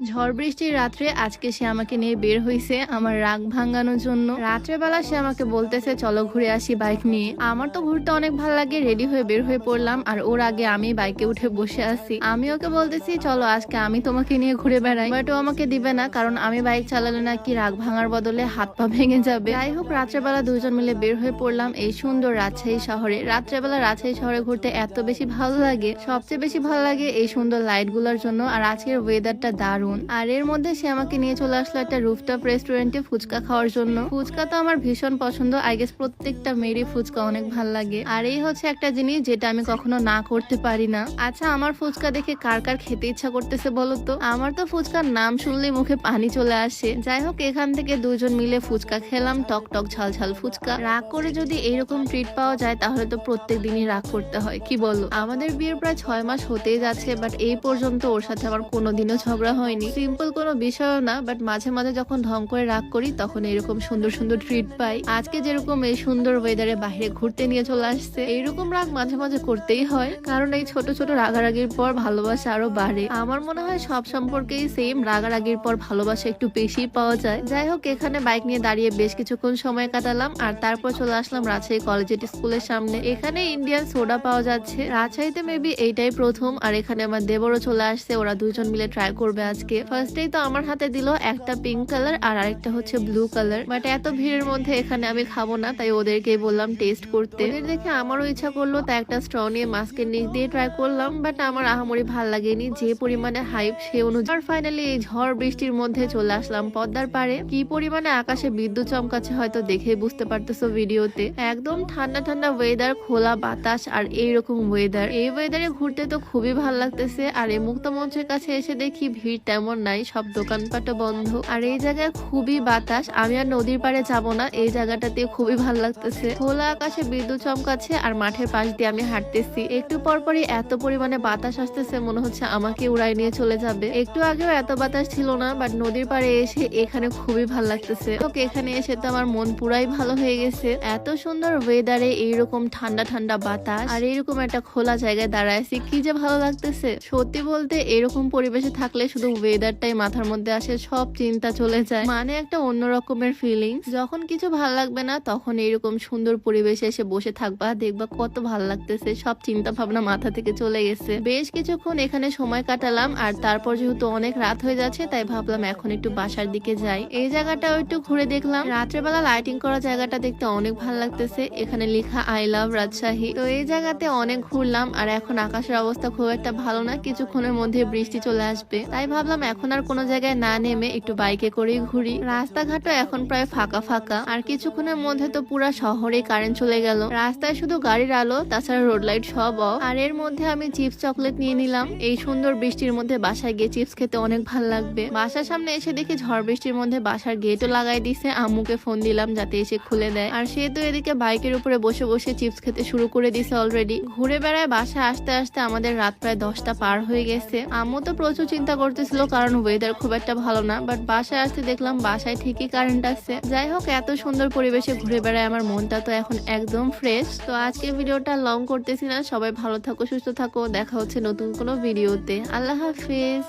ঝড় বৃষ্টির রাত্রে আজকে সে আমাকে নিয়ে বের হইছে আমার রাগ ভাঙানোর জন্য। রাত্রেবেলা সে আমাকে বলতেছে চলো ঘুরে আসি বাইক নিয়ে। আমার তো ঘুরতে অনেক ভালো লাগে, রেডি হয়ে বের হয়ে পড়লাম আর ওর আগে আমি বাইকে উঠে বসে আছি। আমি ওকে বলতেছি চলো আজকে আমি তোমাকে নিয়ে ঘুরে বেড়াই, বাট ও আমাকে দিবে না, কারণ আমি বাইক চালালে নাকি রাগ ভাঙার বদলে হাত পা ভেঙে যাবে। যাই হোক, রাত্রেবেলা দুজন মিলে বের হয়ে পড়লাম এই সুন্দর রাজশাহী শহরে। রাত্রেবেলা রাজশাহী শহরে ঘুরতে এত বেশি ভালো লাগে, সবচেয়ে বেশি ভালো লাগে এই সুন্দর লাইট গুলোর জন্য। আর আজকের ওয়েদারটা দারুণ। আর এর মধ্যে সে আমাকে নিয়ে চলে আসলো একটা রুফটপ রেস্টুরেন্টে ফুচকা খাওয়ার জন্য। ফুচকা তো আমার ভীষণ পছন্দ, আই গেস প্রত্যেকটা মেয়েরই ফুচকা অনেক ভালো লাগে। আর এই হচ্ছে একটা জিনিস যেটা আমি কখনো না করতে পারি না। আচ্ছা, আমার ফুচকা দেখে কার কার খেতে ইচ্ছা করতেছে বলো তো? আমার তো ফুচকার নাম শুনলেই মুখে পানি চলে আসে। যাই হোক, এখান থেকে দুজন মিলে ফুচকা খেলাম, টক টক ঝাল ঝাল ফুচকা। রাগ করে যদি এইরকম ট্রিট পাওয়া যায় তাহলে তো প্রত্যেক দিনই রাগ করতে হয়, কি বলো? আমাদের বিয়ের প্রায় 6 মাস হতেই যাচ্ছে, বাট এই পর্যন্ত ওর সাথে আমার কোনোদিনও ঝগড়া হয়নি। সিম্পল কোনো বিষয়ও না, বাট মাঝে মাঝে যখন ঢং করে রাগ করি তখন এরকম সুন্দর সুন্দর ট্রিট পাই। আজকে যেরকম এই সুন্দর ওয়েদারে বাইরে ঘুরতে নিয়ে চলে আসছে, এইরকম রাগ মাঝে মাঝে করতেই হয়, কারণ এই ছোট ছোট রাগারাগির পর ভালোবাসা আরো বাড়ে। আমার মনে হয় সব সম্পর্কেই সেম, রাগারাগির পর ভালোবাসা একটু বেশি পাওয়া যায়। যাই হোক, এখানে বাইক নিয়ে দাঁড়িয়ে বেশ কিছুক্ষণ সময় কাটালাম আর তারপর চলে আসলাম রাজশাহী কলেজিয়েট স্কুলের সামনে। এখানে ইন্ডিয়ান সোডা পাওয়া যাচ্ছে, রাজশাহীতে মেবি এইটাই প্রথম। আর এখানে আমার দেবরও চলে আসছে, ওরা দুজন মিলে ট্রাই করবে আজকে। ফার্স্টেই তো আমার হাতে দিল একটা পিঙ্ক কালার আর আরেকটা হচ্ছে ব্লু কালার, বাট এত ভিড়ের মধ্যে এখানে আমি খাবো না, তাই ওদেরকেই বললাম টেস্ট করতে। ওদের দেখে আমারও ইচ্ছা করলো, তাই একটা স্ট্র নিয়ে মাস্কের নিচ দিয়ে ট্রাই করলাম, বাট আমার আহামরি ভাল লাগেনি, যে পরিমাণে হাইপ সে অনুযায়ী। আর ফাইনালি এই ঝড় বৃষ্টির মধ্যে চলে আসলাম পদ্মার পাড়ে। কি পরিমাণে আকাশে বিদ্যুৎ চমকাচ্ছে হয়তো দেখেই বুঝতে পারতেছো ভিডিওতে। একদম ঠান্ডা ঠান্ডা ওয়েদার, খোলা বাতাস আর এইরকম ওয়েদার, এই ওয়েদারে ঘুরতে তো খুবই ভালো লাগতেছে। আর এই মুক্তা মঞ্চের কাছে এসে দেখি ভিড় তেমন নাই, সব দোকানপাটও বন্ধ। আর এই জায়গায় খুবই বাতাস, আমি আর নদীর পাড়ে যাব না, এই জায়গাটাতে খুবই ভালো লাগতেছে। খোলা আকাশে বিদ্যুৎ চমকাচ্ছে আর মাঠের পাশ দিয়ে আমি হাঁটতেছি। একটু পরপরই এত পরিমাণে বাতাস আসতেছে মনে হচ্ছে আমাকে উড়াই নিয়ে চলে যাবে। একটু আগেও এত বাতাস ছিল না, বাট নদীর পাড়ে এসে এখানে খুবই ভালো লাগতেছে। তো এখানে এসে তো আমার মন পুরাই ভালো হয়ে গেছে। এত সুন্দর ওয়েদারে এইরকম ঠান্ডা ঠান্ডা বাতাস আর এইরকম একটা খোলা জায়গায় দাঁড়াইছি, কি যে ভালো লাগতেছে। সত্যি বলতে এরকম পরিবেশে থাকলে শুধু ওয়েদারটাই মাথার মধ্যে আসে, সব চিন্তা চলে যায়, মানে একটা অন্য রকমের ফিলিংস। যখন কিছু ভালো লাগবে না তখন এরকম সুন্দর পরিবেশে এসে বসে থাকবা, দেখবা কত ভালো লাগতেছে, সব চিন্তা ভাবনা মাথা থেকে চলে গেছে। বেশ কিছুক্ষণ এখানে সময় কাটালাম আর তারপর যেহেতু অনেক রাত হয়ে যাচ্ছে তাই ভাবলাম এখন একটু বাসার দিকে যাই। এই জায়গাটাও একটু ঘুরে দেখলাম, রাত্রেবেলা লাইটিং করা জায়গাটা দেখতে অনেক ভালো লাগতেছে। এখানে লেখা আই লাভ রাজশাহী। তো এই জায়গাতে অনেক ঘুরলাম আর এখন আকাশের অবস্থা খুব একটা ভালো না, কিছুক্ষণের মধ্যে বৃষ্টি চলে আসবে, তাই ভাবলাম এখন আর কোনো জায়গায় না নেমে একটু বাইকে করেই ঘুরি। রাস্তাঘাটও এখন প্রায় ফাঁকা ফাঁকা, আর কিছুক্ষণের মধ্যে তো পুরা শহরে কারেন্ট চলে গেল, রাস্তায় শুধু গাড়ির আলো, তাছাড়া রোড লাইট সব অফ। আর এর মধ্যে আমি চিপস চকলেট নিয়ে নিলাম, এই সুন্দর বৃষ্টির মধ্যে বাসায় গিয়ে চিপস খেতে অনেক ভালো লাগবে। বাসার সামনে এসে দেখি ঝড় বৃষ্টির মধ্যে বাসার গেটও লাগাই দিছে, আম্মুকে ফোন দিলাম যাতে এসে খুলে দেয়। আর সে তো এদিকে বাইকের উপরে বসে বসে চিপস খেতে শুরু করে দিছে অলরেডি। ঘুরে বেড়ায় বাসা আসতে আসতে আমাদের রাত প্রায় 10টা পার হয়ে গেছে। আম্মু তো প্রচুর চিন্তা করতেছিল কারণ ওয়েদার খুব একটা ভালো না, বাট বাসায় আসতে দেখলাম বাসায় ঠিকই কারেন্ট আছে। যাই হোক, এত সুন্দর পরিবেশে ঘুরে বেড়ায় আমার মনটা তো এখন একদম ফ্রেশ। তো আজকে ভিডিওটা লং করতেছি না, সবাই ভালো থাকো, সুস্থ থাকো, দেখা হচ্ছে নতুন কোনো ভিডিওতে। আল্লাহ হাফেজ।